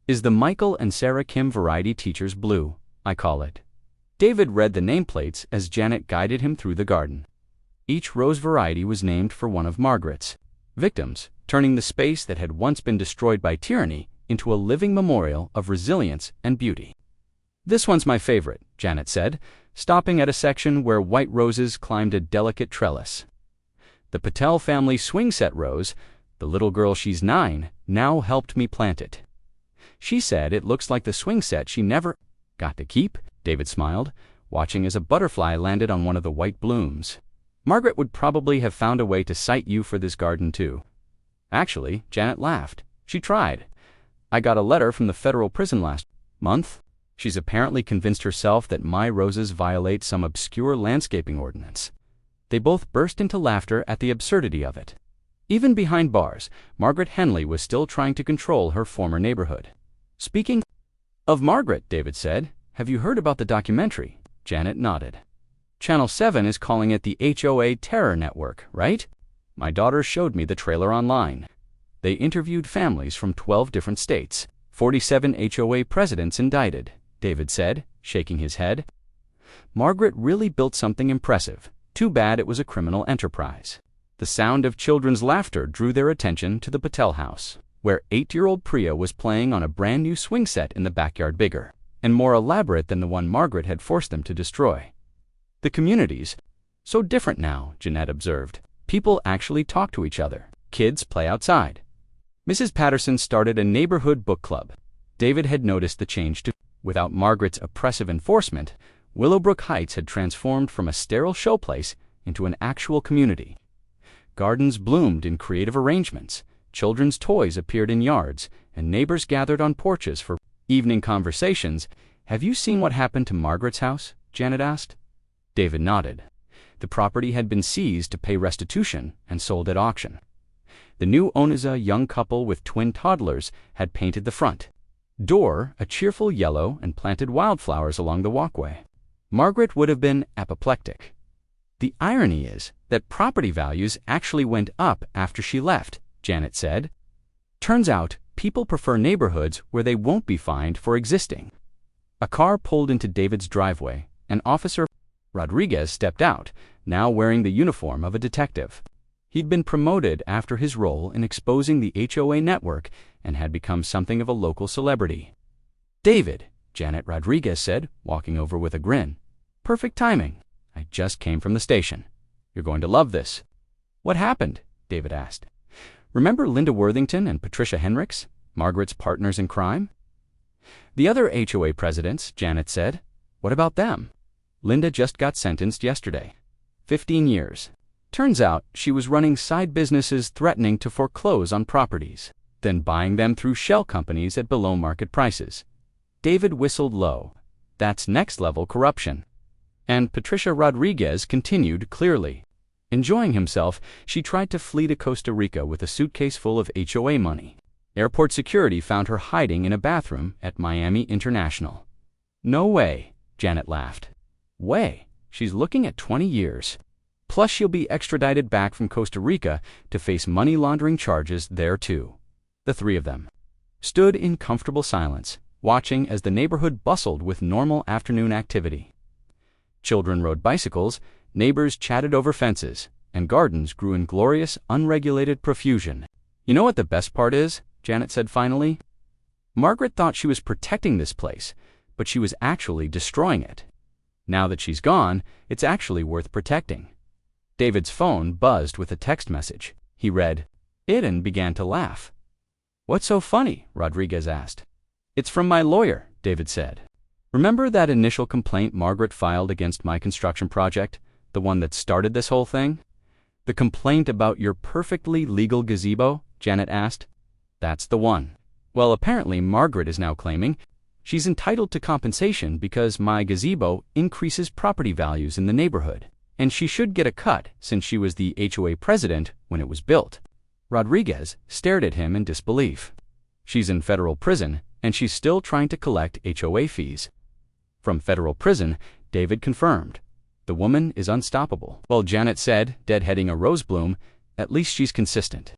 A: "is the Michael and Sarah Kim Variety Teacher's Blue, I call it." David read the nameplates as Janet guided him through the garden. Each rose variety was named for one of Margaret's victims, turning the space that had once been destroyed by tyranny into a living memorial of resilience and beauty. "This one's my favorite," Janet said, stopping at a section where white roses climbed a delicate trellis. "The Patel family swing set rose, the little girl, she's 9, now helped me plant it. She said it looks like the swing set she never got to keep." David smiled, watching as a butterfly landed on one of the white blooms. "Margaret would probably have found a way to cite you for this garden too." "Actually," Janet laughed, "she tried. I got a letter from the federal prison last month. She's apparently convinced herself that my roses violate some obscure landscaping ordinance." They both burst into laughter at the absurdity of it. Even behind bars, Margaret Henley was still trying to control her former neighborhood. "Speaking of Margaret," David said, "have you heard about the documentary?" Janet nodded. "Channel 7 is calling it the HOA Terror Network, right? My daughter showed me the trailer online. They interviewed families from 12 different states, 47 HOA presidents indicted," David said, shaking his head. "Margaret really built something impressive. Too bad it was a criminal enterprise." The sound of children's laughter drew their attention to the Patel house, where 8-year-old Priya was playing on a brand new swing set in the backyard, bigger and more elaborate than the one Margaret had forced them to destroy. "The community's so different now," Jeanette observed. "People actually talk to each other. Kids play outside." Mrs. Patterson started a neighborhood book club. David had noticed the change too. Without Margaret's oppressive enforcement, Willowbrook Heights had transformed from a sterile showplace into an actual community. Gardens bloomed in creative arrangements, children's toys appeared in yards, and neighbors gathered on porches for evening conversations. "Have you seen what happened to Margaret's house?" Janet asked. David nodded. The property had been seized to pay restitution and sold at auction. The new owners, a young couple with twin toddlers, had painted the front door a cheerful yellow and planted wildflowers along the walkway. Margaret would have been apoplectic. "The irony is that property values actually went up after she left," Janet said. "Turns out people prefer neighborhoods where they won't be fined for existing." A car pulled into David's driveway, and Officer Rodriguez stepped out, now wearing the uniform of a detective. He'd been promoted after his role in exposing the HOA network and had become something of a local celebrity. "David," Janet Rodriguez said, walking over with a grin. "Perfect timing. I just came from the station. You're going to love this." "What happened?" David asked. "Remember Linda Worthington and Patricia Henricks, Margaret's partners in crime?" "The other HOA presidents," Janet said. "What about them?" "Linda just got sentenced yesterday. 15 years. Turns out she was running side businesses threatening to foreclose on properties, then buying them through shell companies at below market prices." David whistled low. "That's next-level corruption." And Patricia Rodriguez continued clearly. Enjoying himself, she tried to flee to Costa Rica with a suitcase full of HOA money. Airport security found her hiding in a bathroom at Miami International. "No way," Janet laughed. "Way. She's looking at 20 years. Plus she'll be extradited back from Costa Rica to face money laundering charges there too." The three of them stood in comfortable silence, watching as the neighborhood bustled with normal afternoon activity. Children rode bicycles, neighbors chatted over fences, and gardens grew in glorious, unregulated profusion. "You know what the best part is?" Janet said finally. "Margaret thought she was protecting this place, but she was actually destroying it. Now that she's gone, it's actually worth protecting." David's phone buzzed with a text message. He read it and began to laugh. "What's so funny?" Rodriguez asked. "It's from my lawyer," David said. "Remember that initial complaint Margaret filed against my construction project, the one that started this whole thing?" "The complaint about your perfectly legal gazebo?" Janet asked. "That's the one. Well, apparently Margaret is now claiming she's entitled to compensation because my gazebo increases property values in the neighborhood, and she should get a cut since she was the HOA president when it was built." Rodriguez stared at him in disbelief. "She's in federal prison, and she's still trying to collect HOA fees." From federal prison, David confirmed. "The woman is unstoppable." Well, Janet said, deadheading a rose bloom, "At least she's consistent."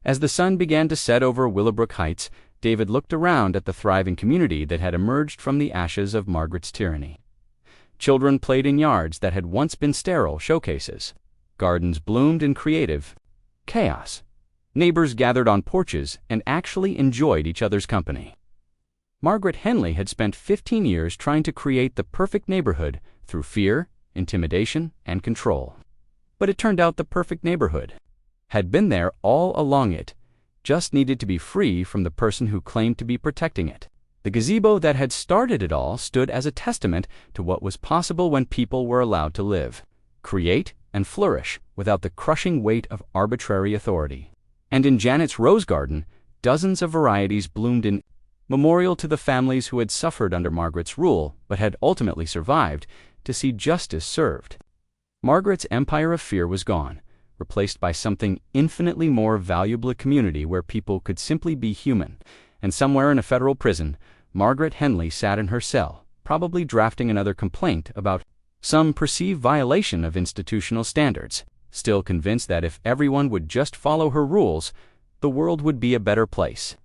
A: As the sun began to set over Willowbrook Heights, David looked around at the thriving community that had emerged from the ashes of Margaret's tyranny. Children played in yards that had once been sterile showcases. Gardens bloomed in creative chaos. Neighbors gathered on porches and actually enjoyed each other's company. Margaret Henley had spent 15 years trying to create the perfect neighborhood through fear, intimidation, and control. But it turned out the perfect neighborhood had been there all along. It just needed to be free from the person who claimed to be protecting it. The gazebo that had started it all stood as a testament to what was possible when people were allowed to live, create, and flourish without the crushing weight of arbitrary authority. And in Janet's rose garden, dozens of varieties bloomed in memorial to the families who had suffered under Margaret's rule but had ultimately survived to see justice served. Margaret's empire of fear was gone, replaced by something infinitely more valuable: a community where people could simply be human. And somewhere in a federal prison, Margaret Henley sat in her cell, probably drafting another complaint about some perceived violation of institutional standards, still convinced that if everyone would just follow her rules, the world would be a better place.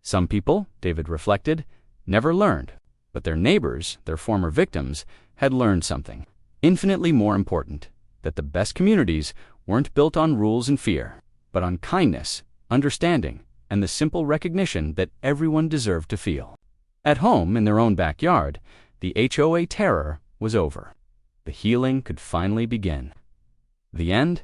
A: Some people, David reflected, never learned, but their neighbors, their former victims, had learned something infinitely more important: that the best communities weren't built on rules and fear, but on kindness, understanding, and the simple recognition that everyone deserved to feel at home in their own backyard. The HOA terror was over. The healing could finally begin. The end.